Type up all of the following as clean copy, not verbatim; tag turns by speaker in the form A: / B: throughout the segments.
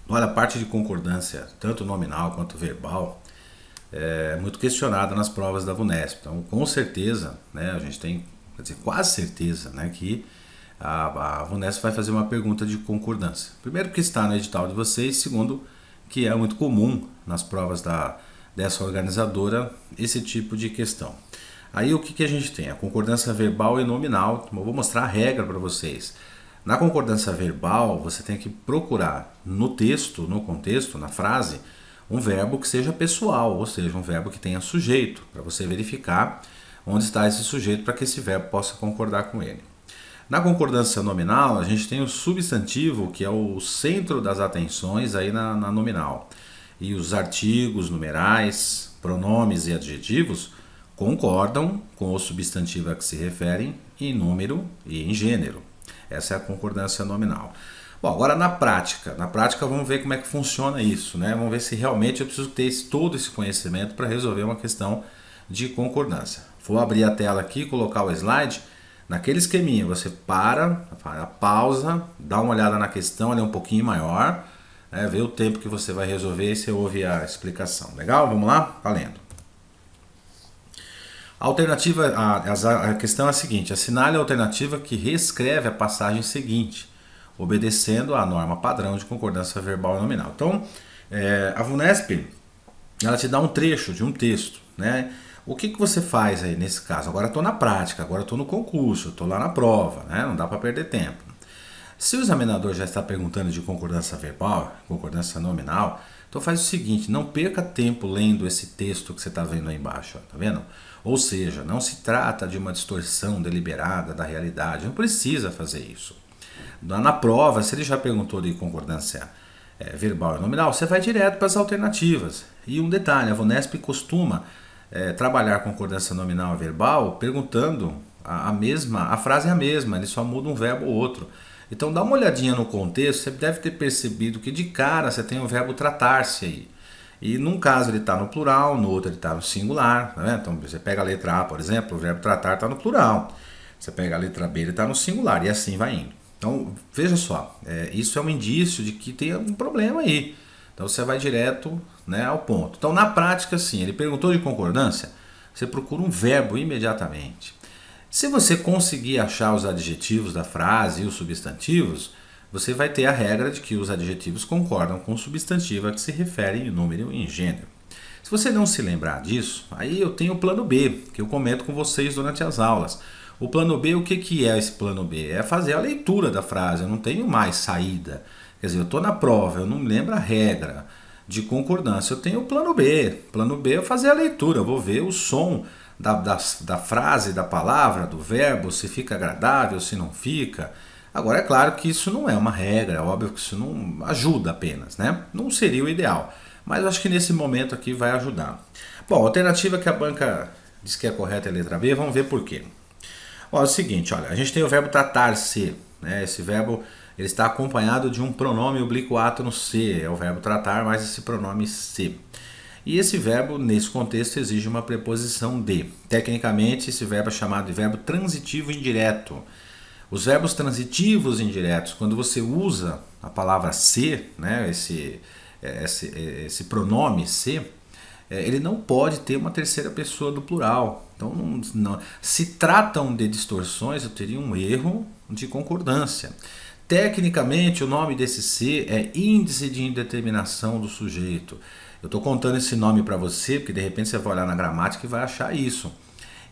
A: Olha, a parte de concordância, tanto nominal quanto verbal, é muito questionada nas provas da VUNESP. Então, com certeza, né, a gente tem, quer dizer, quase certeza, né, que a VUNESP vai fazer uma pergunta de concordância. Primeiro, que está no edital de vocês. Segundo, que é muito comum nas provas dessa organizadora esse tipo de questão. Aí o que a gente tem? A concordância verbal e nominal. Eu vou mostrar a regra para vocês. Na concordância verbal, você tem que procurar no texto, no contexto, na frase, um verbo que seja pessoal, ou seja, um verbo que tenha sujeito, para você verificar onde está esse sujeito para que esse verbo possa concordar com ele. Na concordância nominal, a gente tem o substantivo, que é o centro das atenções aí na nominal. E os artigos, numerais, pronomes e adjetivos concordam com o substantivo a que se referem em número e em gênero. Essa é a concordância nominal. Bom, agora na prática vamos ver como é que funciona isso, né? Vamos ver se realmente eu preciso ter todo esse conhecimento para resolver uma questão de concordância. Vou abrir a tela aqui, colocar o slide. Naquele esqueminha, você pausa, dá uma olhada na questão, ela é um pouquinho maior, né? Vê o tempo que você vai resolver e você ouve a explicação. Legal? Vamos lá? Valendo. A alternativa, a questão é a seguinte: assinale a alternativa que reescreve a passagem seguinte, obedecendo à norma padrão de concordância verbal e nominal. Então, a VUNESP, ela te dá um trecho de um texto, né? O que você faz aí nesse caso? Agora estou na prática, agora estou no concurso, estou lá na prova, né? Não dá para perder tempo. Se o examinador já está perguntando de concordância verbal, concordância nominal, então faz o seguinte: não perca tempo lendo esse texto que você está vendo aí embaixo, tá vendo? Ou seja, não se trata de uma distorção deliberada da realidade, não precisa fazer isso. Na prova, se ele já perguntou de concordância verbal e nominal, você vai direto para as alternativas. E um detalhe, a VUNESP costuma trabalhar concordância nominal e verbal perguntando a frase é a mesma, ele só muda um verbo ou outro. Então dá uma olhadinha no contexto, você deve ter percebido que de cara você tem o verbo tratar-se aí. E num caso ele está no plural, no outro ele está no singular. Né? Então você pega a letra A, por exemplo, o verbo tratar está no plural. Você pega a letra B, ele está no singular, e assim vai indo. Então veja só, isso é um indício de que tem um problema aí. Então você vai direto, né, ao ponto. Então na prática, sim, ele perguntou de concordância, você procura um verbo imediatamente. Se você conseguir achar os adjetivos da frase e os substantivos, você vai ter a regra de que os adjetivos concordam com o substantivo a que se refere em número e em gênero. Se você não se lembrar disso, aí eu tenho o plano B, que eu comento com vocês durante as aulas. O plano B, o que é esse plano B? É fazer a leitura da frase, eu não tenho mais saída. Quer dizer, eu estou na prova, eu não me lembro a regra de concordância, eu tenho o plano B. Plano B é fazer a leitura, eu vou ver o som da frase, da palavra, do verbo, se fica agradável, se não fica. Agora, é claro que isso não é uma regra, é óbvio que isso não ajuda apenas, né? Não seria o ideal, mas eu acho que nesse momento aqui vai ajudar. Bom, a alternativa que a banca diz que é correta é a letra B, vamos ver por quê. Ó, é o seguinte, olha, a gente tem o verbo tratar-se, né? Esse verbo ele está acompanhado de um pronome oblíquo no se, é o verbo tratar mais esse pronome se. E esse verbo, nesse contexto, exige uma preposição de. Tecnicamente, esse verbo é chamado de verbo transitivo indireto. Os verbos transitivos indiretos, quando você usa a palavra se, né, esse pronome se, ele não pode ter uma terceira pessoa do plural. Então, se tratam de distorções, eu teria um erro de concordância. Tecnicamente, o nome desse se é índice de indeterminação do sujeito. Eu estou contando esse nome para você, porque de repente você vai olhar na gramática e vai achar isso.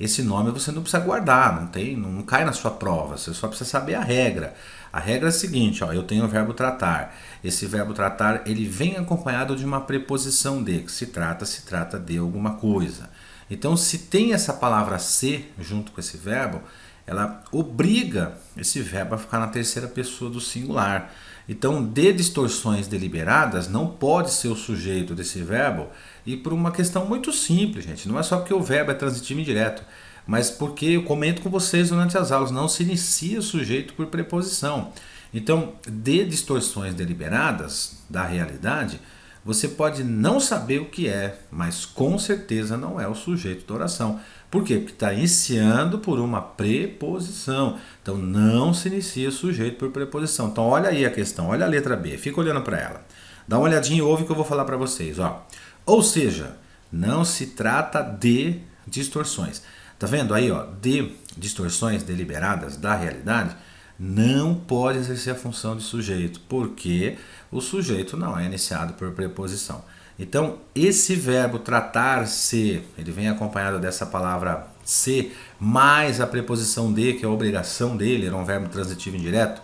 A: Esse nome você não precisa guardar, não cai na sua prova, você só precisa saber a regra. A regra é a seguinte, ó, eu tenho o verbo tratar. Esse verbo tratar ele vem acompanhado de uma preposição de, que se trata de alguma coisa. Então, se tem essa palavra se junto com esse verbo, ela obriga esse verbo a ficar na terceira pessoa do singular. Então, de distorções deliberadas não pode ser o sujeito desse verbo, e por uma questão muito simples, gente. Não é só porque o verbo é transitivo indireto, mas porque eu comento com vocês durante as aulas, não se inicia o sujeito por preposição. Então, de distorções deliberadas da realidade, você pode não saber o que é, mas com certeza não é o sujeito da oração. Por quê? Porque está iniciando por uma preposição. Então não se inicia o sujeito por preposição. Então olha aí a questão, olha a letra B, fica olhando para ela. Dá uma olhadinha e ouve o que eu vou falar para vocês. Ó. Ou seja, não se trata de distorções. Tá vendo aí, ó, de distorções deliberadas da realidade, não pode exercer a função de sujeito, porque o sujeito não é iniciado por preposição. Então, esse verbo tratar-se, ele vem acompanhado dessa palavra se, mais a preposição de, que é a obrigação dele, era um verbo transitivo indireto.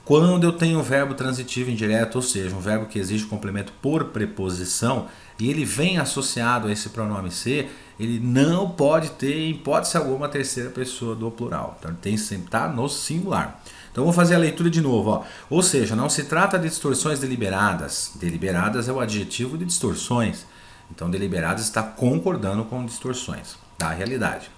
A: Quando eu tenho um verbo transitivo indireto, ou seja, um verbo que exige complemento por preposição, e ele vem associado a esse pronome ser, ele não pode ter, em hipótese alguma, a terceira pessoa do plural. Então, ele tem que sempre estar no singular. Então, vou fazer a leitura de novo. Ó. Ou seja, não se trata de distorções deliberadas. Deliberadas é o adjetivo de distorções. Então, deliberadas está concordando com distorções da realidade.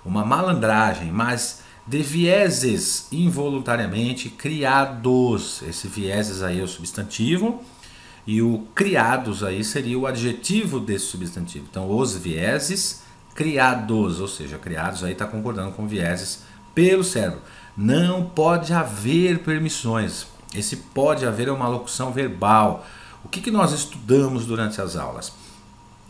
A: Uma malandragem, mas de vieses involuntariamente criados. Esse vieses aí é o substantivo e o criados aí seria o adjetivo desse substantivo. Então, os vieses criados, ou seja, criados aí está concordando com vieses pelo cérebro. Não pode haver permissões. Esse pode haver é uma locução verbal. O que nós estudamos durante as aulas?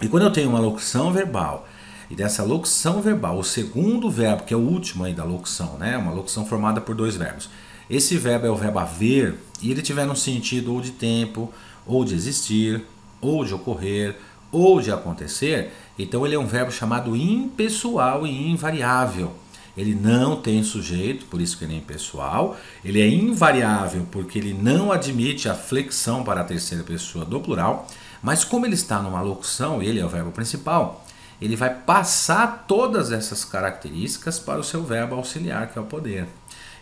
A: E quando eu tenho uma locução verbal, e dessa locução verbal, o segundo verbo, que é o último aí da locução, né? Uma locução formada por dois verbos. Esse verbo é o verbo haver, e ele tiver no sentido ou de tempo, ou de existir, ou de ocorrer, ou de acontecer, então ele é um verbo chamado impessoal e invariável. Ele não tem sujeito, por isso que ele é impessoal. Ele é invariável porque ele não admite a flexão para a terceira pessoa do plural. Mas como ele está numa locução, ele é o verbo principal, ele vai passar todas essas características para o seu verbo auxiliar, que é o poder.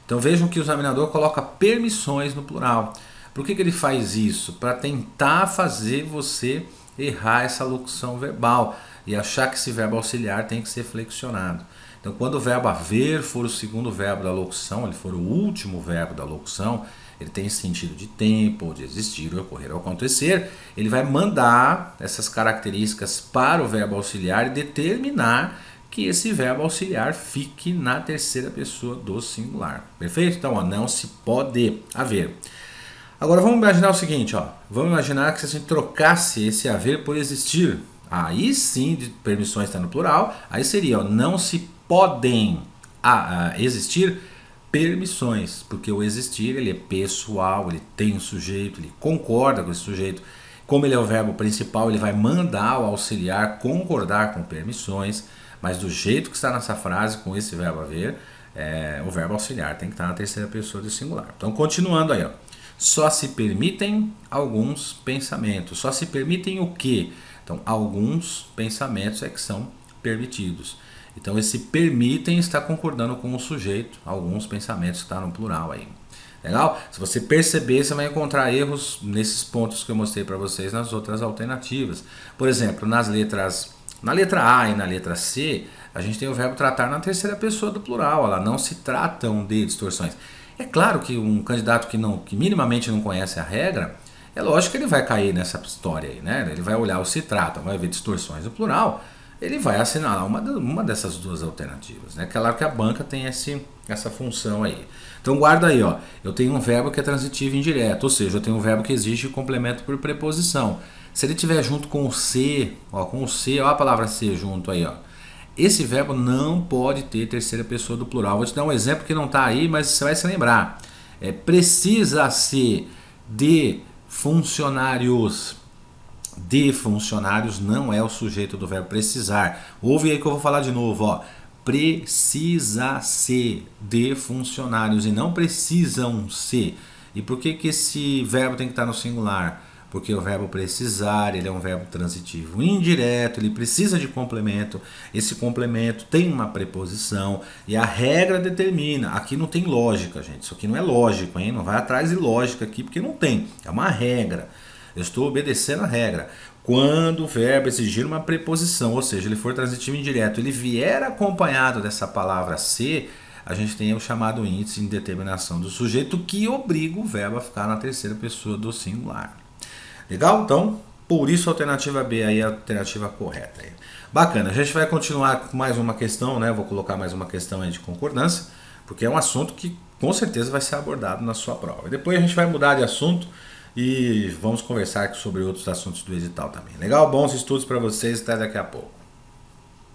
A: Então vejam que o examinador coloca permissões no plural. Por que ele faz isso? Para tentar fazer você errar essa locução verbal e achar que esse verbo auxiliar tem que ser flexionado. Então, quando o verbo haver for o segundo verbo da locução, ele for o último verbo da locução, ele tem sentido de tempo, ou de existir, ou ocorrer, ou acontecer, ele vai mandar essas características para o verbo auxiliar e determinar que esse verbo auxiliar fique na terceira pessoa do singular. Perfeito? Então, ó, não se pode haver. Agora, vamos imaginar o seguinte, ó. Vamos imaginar que se a gente trocasse esse haver por existir, aí sim, de permissões está no plural, aí seria, ó, não se podem existir permissões, porque o existir ele é pessoal, ele tem um sujeito, ele concorda com esse sujeito. Como ele é o verbo principal, ele vai mandar o auxiliar concordar com permissões, mas do jeito que está nessa frase, com esse verbo haver, o verbo auxiliar tem que estar na terceira pessoa do singular. Então, continuando aí, ó. Só se permitem alguns pensamentos. Só se permitem o quê? Então, alguns pensamentos é que são permitidos. Então, esse permitem está concordando com o sujeito, alguns pensamentos que está no plural aí. Legal? Se você perceber, você vai encontrar erros nesses pontos que eu mostrei para vocês nas outras alternativas. Por exemplo, na letra A e na letra C, a gente tem o verbo tratar na terceira pessoa do plural. Ela não se tratam de distorções. É claro que um candidato que minimamente não conhece a regra, é lógico que ele vai cair nessa história aí, né? Ele vai olhar o se trata, vai ver distorções do plural, ele vai assinalar uma dessas duas alternativas, né? Claro que a banca tem essa função aí. Então guarda aí, ó. Eu tenho um verbo que é transitivo indireto, ou seja, eu tenho um verbo que exige complemento por preposição. Se ele tiver junto com o ser, ó, ó a palavra ser junto aí, ó. Esse verbo não pode ter terceira pessoa do plural. Vou te dar um exemplo que não está aí, mas você vai se lembrar. Precisa-se de funcionários. De funcionários não é o sujeito do verbo precisar. Ouve aí que eu vou falar de novo, ó. Precisa-se de funcionários e não precisam-se. E por que esse verbo tem que estar no singular? Porque o verbo precisar, ele é um verbo transitivo indireto, ele precisa de complemento. Esse complemento tem uma preposição e a regra determina. Aqui não tem lógica, gente. Isso aqui não é lógico, hein? Não vai atrás de lógica aqui porque não tem. É uma regra. Eu estou obedecendo a regra. Quando o verbo exigir uma preposição, ou seja, ele for transitivo indireto, ele vier acompanhado dessa palavra ser, a gente tem o chamado índice de indeterminação do sujeito que obriga o verbo a ficar na terceira pessoa do singular. Legal? Então, por isso a alternativa B aí é a alternativa correta. Aí. Bacana, a gente vai continuar com mais uma questão, né? Vou colocar mais uma questão aí de concordância, porque é um assunto que com certeza vai ser abordado na sua prova. Depois a gente vai mudar de assunto e vamos conversar sobre outros assuntos do edital também. Legal? Bons estudos para vocês, até daqui a pouco.